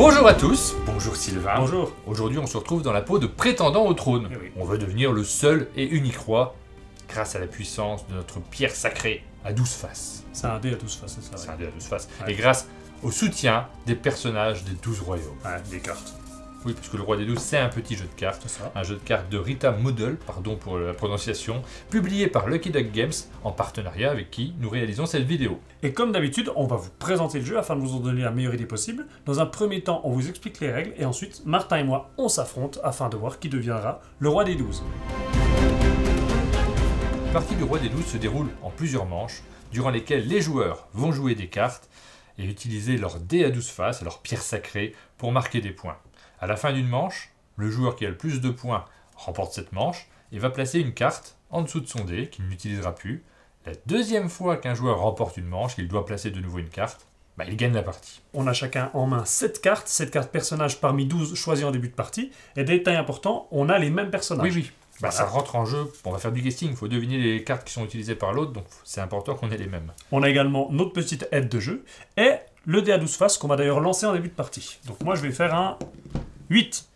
Bonjour à tous, bonjour Sylvain. Bonjour. Aujourd'hui on se retrouve dans la peau de prétendant au trône. Eh oui. On veut devenir le seul et unique roi grâce à la puissance de notre pierre sacrée à 12 faces. C'est un dé à 12 faces, c'est ça. C'est un dé à 12 faces. Ouais. Et grâce au soutien des personnages des 12 royaumes. Ouais, des cartes. Oui, parce que le roi des 12 c'est un petit jeu de cartes. C'est ça. Un jeu de cartes de Rita Model, pardon pour la prononciation, publié par Lucky Duck Games en partenariat avec qui nous réalisons cette vidéo. Et comme d'habitude, on va vous présenter le jeu afin de vous en donner la meilleure idée possible. Dans un premier temps, on vous explique les règles et ensuite, Martin et moi, on s'affronte afin de voir qui deviendra le roi des 12. La partie du roi des 12 se déroule en plusieurs manches, durant lesquelles les joueurs vont jouer des cartes et utiliser leur dé à 12 faces, leur pierre sacrée, pour marquer des points. À la fin d'une manche, le joueur qui a le plus de points remporte cette manche et va placer une carte en dessous de son dé qu'il n'utilisera plus. La deuxième fois qu'un joueur remporte une manche, qu'il doit placer de nouveau une carte, il gagne la partie. On a chacun en main 7 cartes personnages parmi 12 choisis en début de partie. Et détail important, on a les mêmes personnages. Oui. Voilà. Ça rentre en jeu, on va faire du guessing, il faut deviner les cartes qui sont utilisées par l'autre, donc c'est important qu'on ait les mêmes. On a également notre petite aide de jeu et le dé à 12 faces qu'on va d'ailleurs lancer en début de partie. Donc moi je vais faire un 8.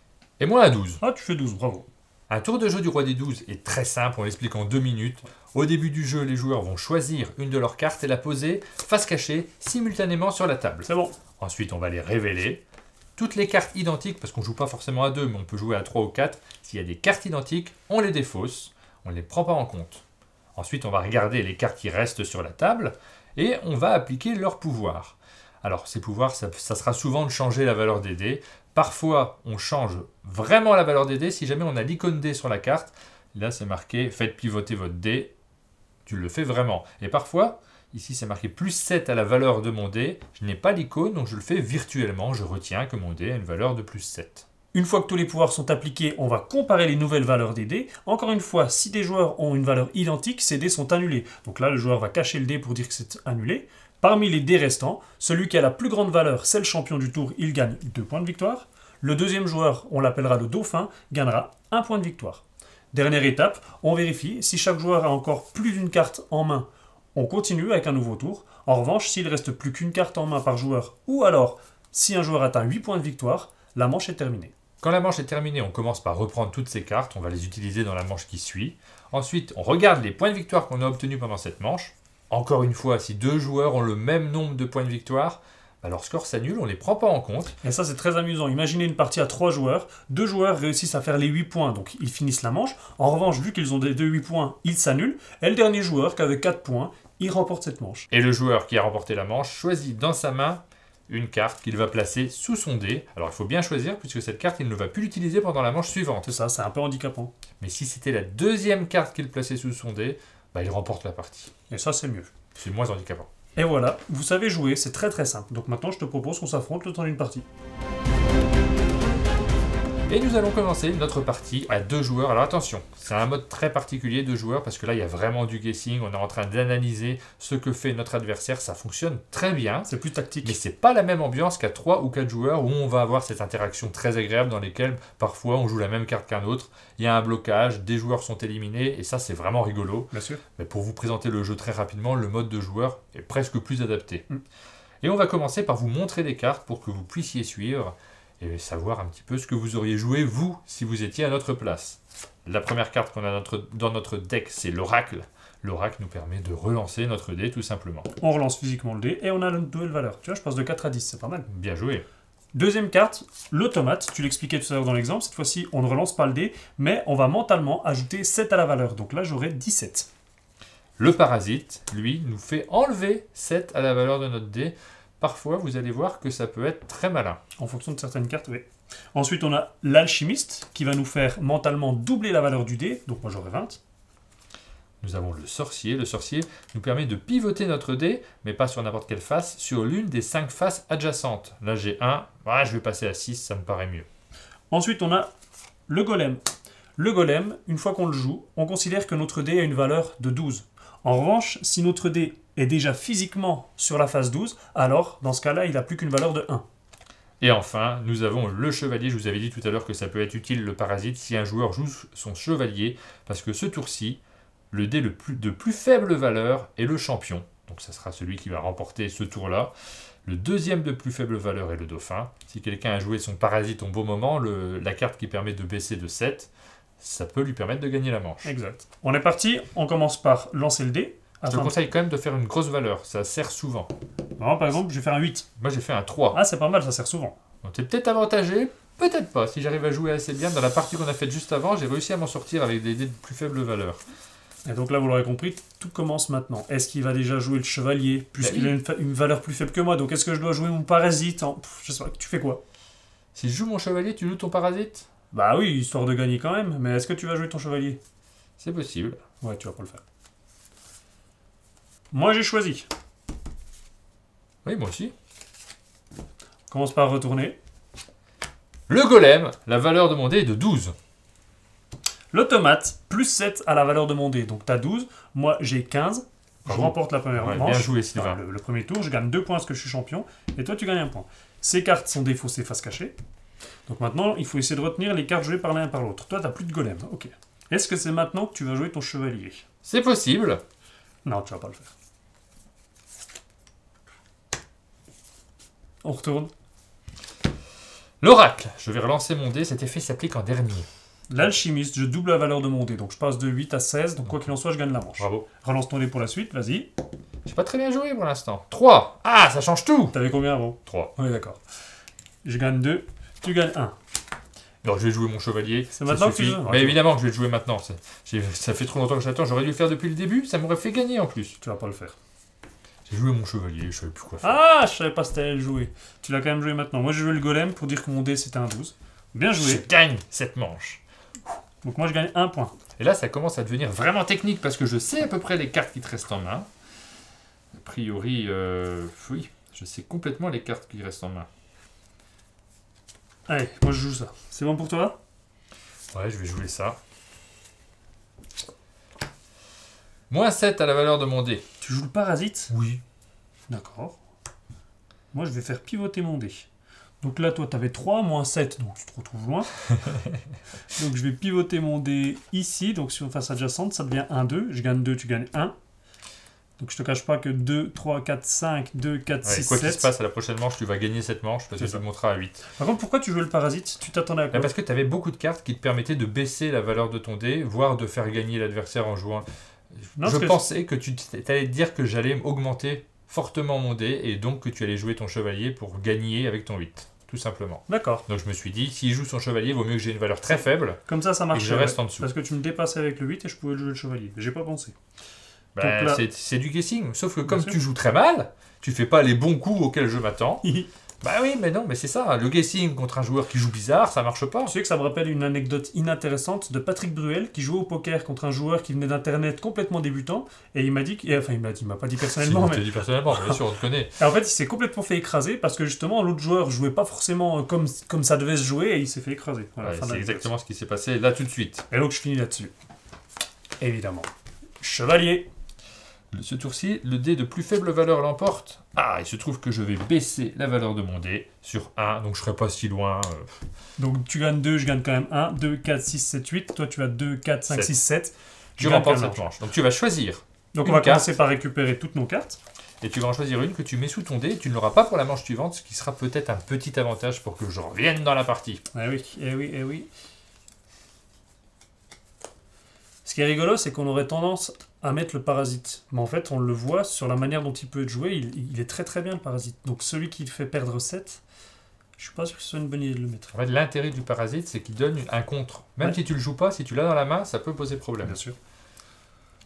Et moi à 12. Ah, tu fais 12, bravo. Un tour de jeu du roi des 12 est très simple, on l'explique en 2 minutes. Au début du jeu, les joueurs vont choisir une de leurs cartes et la poser face cachée simultanément sur la table. C'est bon. Ensuite, on va les révéler. Toutes les cartes identiques, parce qu'on ne joue pas forcément à 2, mais on peut jouer à 3 ou 4. S'il y a des cartes identiques, on les défausse, on ne les prend pas en compte. Ensuite, on va regarder les cartes qui restent sur la table et on va appliquer leur pouvoir. Alors, ces pouvoirs, ça sera souvent de changer la valeur des dés. Parfois, on change vraiment la valeur des dés. Si jamais on a l'icône dé sur la carte, là, c'est marqué « Faites pivoter votre dé ». Tu le fais vraiment. Et parfois, ici, c'est marqué plus 7 à la valeur de mon dé. Je n'ai pas l'icône, donc je le fais virtuellement. Je retiens que mon dé a une valeur de plus 7. Une fois que tous les pouvoirs sont appliqués, on va comparer les nouvelles valeurs des dés. Encore une fois, si des joueurs ont une valeur identique, ces dés sont annulés. Donc là, le joueur va cacher le dé pour dire que c'est annulé. Parmi les dés restants, celui qui a la plus grande valeur, c'est le champion du tour, il gagne 2 points de victoire. Le deuxième joueur, on l'appellera le dauphin, gagnera 1 point de victoire. Dernière étape, on vérifie si chaque joueur a encore plus d'une carte en main. On continue avec un nouveau tour. En revanche, s'il reste plus qu'une carte en main par joueur, ou alors si un joueur atteint 8 points de victoire, la manche est terminée. Quand la manche est terminée, on commence par reprendre toutes ces cartes, on va les utiliser dans la manche qui suit. Ensuite, on regarde les points de victoire qu'on a obtenus pendant cette manche. Encore une fois, si 2 joueurs ont le même nombre de points de victoire, leur score s'annule, on ne les prend pas en compte. Et ça, c'est très amusant. Imaginez une partie à 3 joueurs. 2 joueurs réussissent à faire les 8 points, donc ils finissent la manche. En revanche, vu qu'ils ont des 2 8 points, ils s'annulent. Et le dernier joueur, qui avait 4 points, il remporte cette manche. Et le joueur qui a remporté la manche choisit dans sa main une carte qu'il va placer sous son dé. Alors il faut bien choisir, puisque cette carte, il ne va plus l'utiliser pendant la manche suivante. C'est ça, c'est un peu handicapant. Mais si c'était la deuxième carte qu'il plaçait sous son dé, il remporte la partie. Et ça, c'est mieux. C'est moins handicapant. Et voilà, vous savez jouer, c'est très très simple. Donc maintenant, je te propose qu'on s'affronte le temps d'une partie. Et nous allons commencer notre partie à 2 joueurs. Alors attention, c'est un mode très particulier 2 joueurs parce que là il y a vraiment du guessing, on est en train d'analyser ce que fait notre adversaire, ça fonctionne très bien. C'est plus tactique. Mais c'est pas la même ambiance qu'à 3 ou 4 joueurs où on va avoir cette interaction très agréable dans lesquelles parfois on joue la même carte qu'un autre, il y a un blocage, des joueurs sont éliminés et ça c'est vraiment rigolo. Bien sûr. Mais pour vous présenter le jeu très rapidement, le mode de joueur est presque plus adapté. Et on va commencer par vous montrer des cartes pour que vous puissiez suivre et savoir un petit peu ce que vous auriez joué, vous, si vous étiez à notre place. La première carte qu'on a dans notre deck, c'est l'oracle. L'oracle nous permet de relancer notre dé, tout simplement. On relance physiquement le dé et on a une nouvelle valeur. Tu vois, je passe de 4 à 10, c'est pas mal. Bien joué. Deuxième carte, l'automate. Tu l'expliquais tout à l'heure dans l'exemple. Cette fois-ci, on ne relance pas le dé, mais on va mentalement ajouter 7 à la valeur. Donc là, j'aurai 17. Le parasite, lui, nous fait enlever 7 à la valeur de notre dé. Parfois, vous allez voir que ça peut être très malin. En fonction de certaines cartes, oui. Ensuite, on a l'alchimiste, qui va nous faire mentalement doubler la valeur du dé. Donc moi, j'aurai 20. Nous avons le sorcier. Le sorcier nous permet de pivoter notre dé, mais pas sur n'importe quelle face, sur l'une des 5 faces adjacentes. Là, j'ai 1. Je vais passer à 6, ça me paraît mieux. Ensuite, on a le golem. Le golem, une fois qu'on le joue, on considère que notre dé a une valeur de 12. En revanche, si notre dé est déjà physiquement sur la phase 12, alors, dans ce cas-là, il n'a plus qu'une valeur de 1. Et enfin, nous avons le chevalier. Je vous avais dit tout à l'heure que ça peut être utile, le parasite, si un joueur joue son chevalier, parce que ce tour-ci, le dé de plus faible valeur est le champion. Donc ça sera celui qui va remporter ce tour-là. Le deuxième de plus faible valeur est le dauphin. Si quelqu'un a joué son parasite au bon moment, la carte qui permet de baisser de 7, ça peut lui permettre de gagner la manche. Exact. On est parti, on commence par lancer le dé. Je te conseille quand même de faire une grosse valeur, ça sert souvent. Non, par exemple, je vais faire un 8. Moi j'ai fait un 3. Ah, c'est pas mal, ça sert souvent. Donc t'es peut-être avantagé, peut-être pas. Si j'arrive à jouer assez bien, dans la partie qu'on a faite juste avant, j'ai réussi à m'en sortir avec des dés de plus faible valeur. Et donc là, vous l'aurez compris, tout commence maintenant. Est-ce qu'il va déjà jouer le chevalier, puisqu'il a une valeur plus faible que moi? Donc est-ce que je dois jouer mon parasite je sais pas, tu fais quoi? Si je joue mon chevalier, tu joues ton parasite? Bah oui, histoire de gagner quand même, mais est-ce que tu vas jouer ton chevalier? C'est possible. Ouais, tu vas pas le faire. Moi, j'ai choisi. Oui, moi aussi. Commence par retourner. Le golem, la valeur de mon dé est de 12. L'automate, plus 7 à la valeur de mon dé. Donc t'as 12, moi j'ai 15. Je Bravo. remporte la première Ouais, manche. bien joué, Sylvain. Enfin, le premier tour, je gagne 2 points parce que je suis champion. Et toi, tu gagnes 1 point. Ces cartes sont défaussées face cachée. Donc maintenant, il faut essayer de retenir les cartes jouées par l'un et par l'autre. Toi, t'as plus de golem. Ok. Est-ce que c'est maintenant que tu vas jouer ton chevalier? C'est possible. Non, tu vas pas le faire. On retourne. L'oracle, je vais relancer mon dé, cet effet s'applique en dernier. L'alchimiste, je double la valeur de mon dé. Donc je passe de 8 à 16. Donc quoi qu'il en soit, je gagne la manche. Bravo. Relance ton dé pour la suite, vas-y. J'ai pas très bien joué pour l'instant. 3. Ah, ça change tout. T'avais combien avant? 3. Oui, d'accord. Je gagne 2, tu gagnes 1. Alors je vais jouer mon chevalier. C'est maintenant que tu suffit. joues? Mais évidemment que je vais le jouer maintenant. Ça fait trop longtemps que j'attends. J'aurais dû le faire depuis le début. Ça m'aurait fait gagner en plus. Tu vas pas le faire. J'ai joué mon chevalier. Je savais plus quoi faire. Ah, je savais pas si t'allais le jouer. Tu l'as quand même joué maintenant. Moi, j'ai joué le golem pour dire que mon dé c'était un 12. Bien Je joué. gagne cette manche. Donc moi, je gagne 1 point. Et là, ça commence à devenir vraiment technique parce que je sais à peu près les cartes qui te restent en main. A priori, oui, je sais complètement les cartes qui restent en main. Allez, moi je joue ça. C'est bon pour toi? Ouais, je vais jouer ça. Moins 7 à la valeur de mon dé. Tu joues le parasite? Oui. D'accord. Moi, je vais faire pivoter mon dé. Donc là, toi, t'avais 3, moins 7, donc tu te retrouves loin. Donc je vais pivoter mon dé ici. Donc sur une face adjacente, ça devient 1, 2. Je gagne 2, tu gagnes 1. Donc je te cache pas que 2, 3, 4, 5, 2, 4, Ouais, 6, quoi 7. qu'il se passe à la prochaine manche, tu vas gagner cette manche parce que C'est tu ça. le monteras à 8. Par contre, pourquoi tu jouais le parasite? Tu t'attendais à quoi? Parce que tu avais beaucoup de cartes qui te permettaient de baisser la valeur de ton dé, voire de faire gagner l'adversaire en jouant. Non, Je parce que- pensais que tu allais te dire que j'allais augmenter fortement mon dé et donc que tu allais jouer ton chevalier pour gagner avec ton 8. Tout simplement. D'accord. Donc je me suis dit, s'il joue son chevalier, vaut mieux que j'ai une valeur très faible Comme ça et que marche. je reste en dessous. Parce que tu me dépassais avec le 8 et je pouvais jouer le chevalier. J'ai pas pensé. Bah, Donc là- c'est du guessing. Sauf que comme sûr. tu joues très mal, tu fais pas les bons coups auxquels je m'attends. Bah oui, mais non, mais c'est ça. Le guessing contre un joueur qui joue bizarre, ça marche pas. Tu sais que ça me rappelle une anecdote inintéressante de Patrick Bruel qui jouait au poker contre un joueur qui venait d'internet complètement débutant et il m'a dit enfin il m'a pas dit personnellement Si, je te mais dis personnellement, bien sûr, on te connaît. et en fait il s'est complètement fait écraser parce que justement l'autre joueur jouait pas forcément comme ça devait se jouer et il s'est fait écraser. Voilà, Ouais, fin de c'est l'anecdote. exactement ce qui s'est passé là tout de suite. Et donc je finis là-dessus. Évidemment. Chevalier. Ce tour-ci, le dé de plus faible valeur l'emporte. Ah, il se trouve que je vais baisser la valeur de mon dé sur 1, donc je serai pas si loin. Donc tu gagnes 2, je gagne quand même 1, 2, 4, 6, 7, 8. Toi tu as 2, 4, 5, 7. 6, 7. Tu remportes cette manche. Donc tu vas choisir. Donc on Une va carte. commencer par récupérer toutes nos cartes. Et tu vas en choisir une que tu mets sous ton dé. Et tu ne l'auras pas pour la manche suivante, ce qui sera peut-être un petit avantage pour que je revienne dans la partie. Eh oui, eh oui, eh oui. Ce qui est rigolo, c'est qu'on aurait tendance à mettre le parasite. Mais en fait, on le voit sur la manière dont il peut être joué. Il est très très bien le parasite. Donc celui qui fait perdre 7, je suis pas sûr que ce soit une bonne idée de le mettre. En fait, l'intérêt du parasite, c'est qu'il donne un contre. Même Ouais. si tu le joues pas, si tu l'as dans la main, ça peut poser problème. Bien sûr.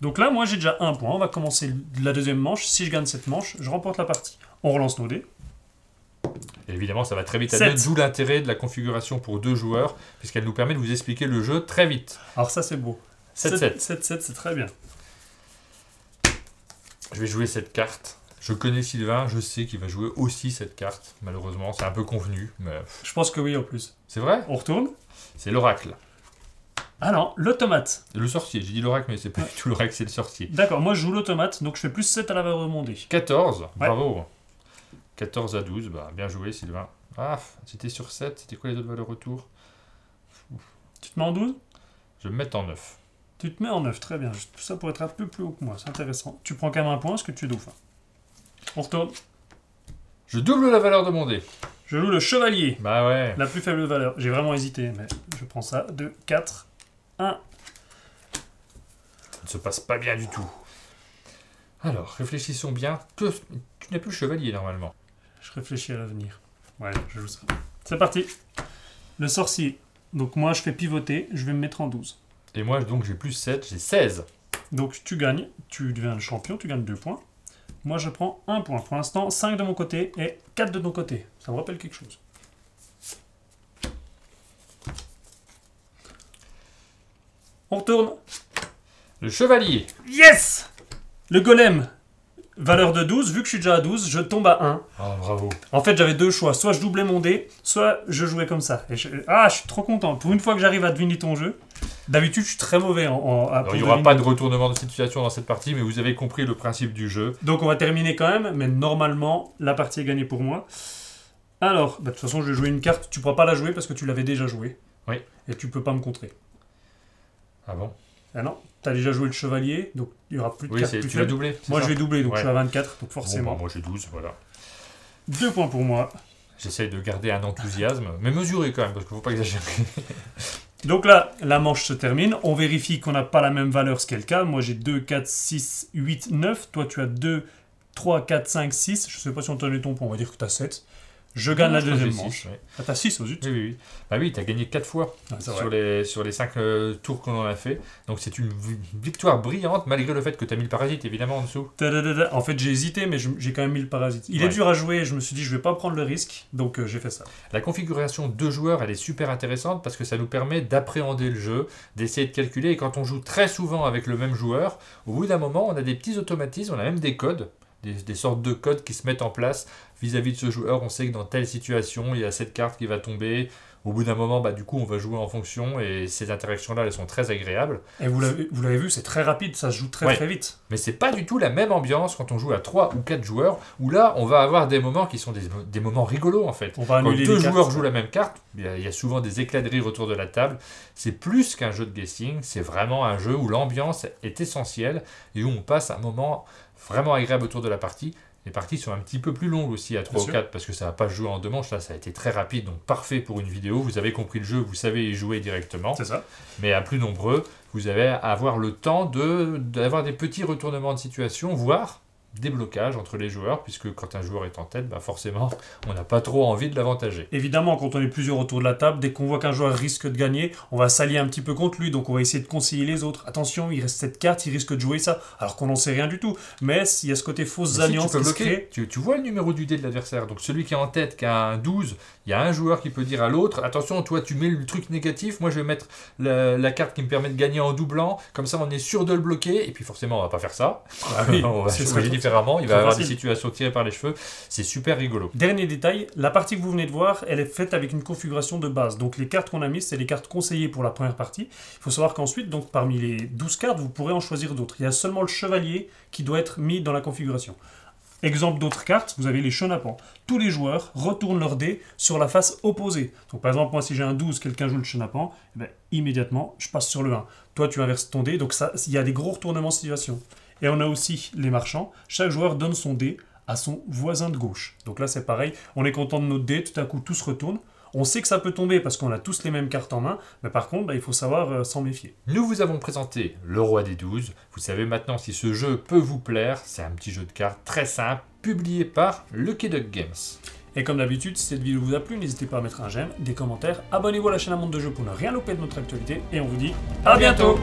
Donc là, moi j'ai déjà 1 point. On va commencer la deuxième manche. Si je gagne cette manche, je remporte la partie. On relance nos dés. Et évidemment, ça va très vite à 7. 2, d'où l'intérêt de la configuration pour 2 joueurs, puisqu'elle nous permet de vous expliquer le jeu très vite. Alors ça, c'est beau. 7-7. 7-7, c'est très bien. Je vais jouer cette carte. Je connais Sylvain, je sais qu'il va jouer aussi cette carte. Malheureusement, c'est un peu convenu, mais Je pense que oui en plus. c'est vrai. On retourne. C'est l'oracle. Ah non, l'automate. Le sorcier, j'ai dit l'oracle, mais c'est pas du tout l'oracle, c'est le sorcier. D'accord, moi je joue l'automate, donc je fais plus 7 à la valeur de mon dé. 14, bravo. 14 à 12, bah, bien joué Sylvain. Ah, c'était sur 7, c'était quoi les autres valeurs autour? Tu te mets en 12? Je vais me mettre en 9. Tu te mets en 9, très bien. Tout ça pour être un peu plus haut que moi, c'est intéressant. Tu prends quand même un point, parce que tu es dauphin. On retourne. Je double la valeur de mon dé. Je joue le chevalier. Bah ouais. La plus faible valeur. J'ai vraiment hésité, mais je prends ça. 2, 4, 1. Ça ne se passe pas bien du tout. Alors, réfléchissons bien. Tu n'es plus le chevalier, normalement. Je réfléchis à l'avenir. Ouais, je joue ça. C'est parti. Le sorcier. Donc moi, je fais pivoter. Je vais me mettre en 12. Et moi, donc, j'ai plus 7, j'ai 16. Donc tu gagnes. Tu deviens le champion. Tu gagnes 2 points. Moi, je prends 1 point. Pour l'instant, 5 de mon côté et 4 de ton côté. Ça me rappelle quelque chose. On retourne. Le chevalier. Yes! Le golem. Valeur de 12. Vu que je suis déjà à 12, je tombe à 1. Oh, bravo. En fait, j'avais deux choix. Soit je doublais mon dé, soit je jouais comme ça. Et je suis trop content. Pour une fois que j'arrive à deviner ton jeu. D'habitude, je suis très mauvais Alors, il n'y aura pas de retournement de situation dans cette partie, mais vous avez compris le principe du jeu. Donc on va terminer quand même, mais normalement, la partie est gagnée pour moi. Alors, de toute façon, je vais jouer une carte. Tu ne pourras pas la jouer parce que tu l'avais déjà jouée. Oui. Et tu peux pas me contrer. Ah bon? Ah non, tu as déjà joué le chevalier, donc il n'y aura plus de Oui, cartes plus tu l'as faibles. doublé. Moi, je vais doubler, donc Ouais. je suis à 24, donc Bon, forcément. bah, moi, j'ai 12, voilà. 2 points pour moi. J'essaye de garder un enthousiasme, mais mesuré quand même, parce qu'il ne faut pas exagérer. Donc là, la manche se termine. On vérifie qu'on n'a pas la même valeur, ce qui est le cas. Moi, j'ai 2, 4, 6, 8, 9. Toi, tu as 2, 3, 4, 5, 6. Je ne sais pas si on t'a donné ton point. On va dire que tu as 7. Je gagne la deuxième manche. Oui, Ah, tu as 6 aux zut. oui. Bah oui, tu as gagné 4 fois C'est sur les 5 tours qu'on en a fait. Donc c'est une victoire brillante, malgré le fait que tu as mis le parasite, évidemment, en dessous. En fait, j'ai hésité, mais j'ai quand même mis le parasite. Il est Ouais. dur à jouer. Je me suis dit, je vais pas prendre le risque. Donc, j'ai fait ça. La configuration 2 joueurs, elle est super intéressante parce que ça nous permet d'appréhender le jeu, d'essayer de calculer. Et quand on joue très souvent avec le même joueur, au bout d'un moment, on a des petits automatismes, on a même des codes, des sortes de codes qui se mettent en place vis-à-vis de ce joueur. On sait que dans telle situation, il y a cette carte qui va tomber. Au bout d'un moment, bah, du coup, on va jouer en fonction et ces interactions-là, elles sont très agréables. Et vous l'avez vu, c'est très rapide. Ça se joue très Ouais. très vite. Mais c'est pas du tout la même ambiance quand on joue à 3 ou 4 joueurs, où là, on va avoir des moments qui sont des moments rigolos, en fait. On va Quand annuler deux les cartes. joueurs jouent la même carte, il y a souvent des éclats de rire autour de la table. C'est plus qu'un jeu de guessing, c'est vraiment un jeu où l'ambiance est essentielle et où on passe un moment vraiment agréable autour de la partie. Les parties sont un petit peu plus longues aussi à 3 Bien ou sûr. 4 parce que ça va pas se jouer en 2 manches. Là, ça a été très rapide, donc parfait pour une vidéo. Vous avez compris le jeu, vous savez y jouer directement. C'est ça. Mais à plus nombreux, vous avez à avoir le temps d'avoir des petits retournements de situation, voire des blocages entre les joueurs, puisque quand un joueur est en tête, bah forcément, on n'a pas trop envie de l'avantager. Évidemment, quand on est plusieurs autour de la table, dès qu'on voit qu'un joueur risque de gagner, on va s'allier un petit peu contre lui, donc on va essayer de conseiller les autres. Attention, il reste cette carte, il risque de jouer ça, alors qu'on n'en sait rien du tout. Mais il y a ce côté fausses Mais si, alliances tu peux qui se bloquer. créent. Tu vois le numéro du dé de l'adversaire. Donc celui qui est en tête, qui a un 12, il y a un joueur qui peut dire à l'autre, attention, toi tu mets le truc négatif, moi je vais mettre la carte qui me permet de gagner en doublant, comme ça on est sûr de le bloquer, et puis forcément on va pas faire ça. Ah oui, On va c'est jouer très- différemment, il très va y avoir des facile. situations tirées par les cheveux, c'est super rigolo. Dernier détail, la partie que vous venez de voir, elle est faite avec une configuration de base. Donc les cartes qu'on a mises, c'est les cartes conseillées pour la première partie. Il faut savoir qu'ensuite, donc parmi les 12 cartes, vous pourrez en choisir d'autres. Il y a seulement le chevalier qui doit être mis dans la configuration. Exemple d'autres cartes, vous avez les chenapans. Tous les joueurs retournent leur dé sur la face opposée. Donc par exemple, moi si j'ai un 12, quelqu'un joue le chenapan, eh ben, immédiatement je passe sur le 1. Toi tu inverses ton dé, donc ça, il y a des gros retournements de situation. Et on a aussi les marchands. Chaque joueur donne son dé à son voisin de gauche. Donc là c'est pareil, on est content de notre dé, tout à coup tout se retourne. On sait que ça peut tomber parce qu'on a tous les mêmes cartes en main, mais par contre, bah, il faut savoir s'en méfier. Nous vous avons présenté le roi des 12. Vous savez maintenant si ce jeu peut vous plaire. C'est un petit jeu de cartes très simple, publié par Lucky Duck Games. Et comme d'habitude, si cette vidéo vous a plu, n'hésitez pas à mettre un j'aime, des commentaires, abonnez-vous à la chaîne Un Monde de Jeux pour ne rien louper de notre actualité, et on vous dit à bientôt.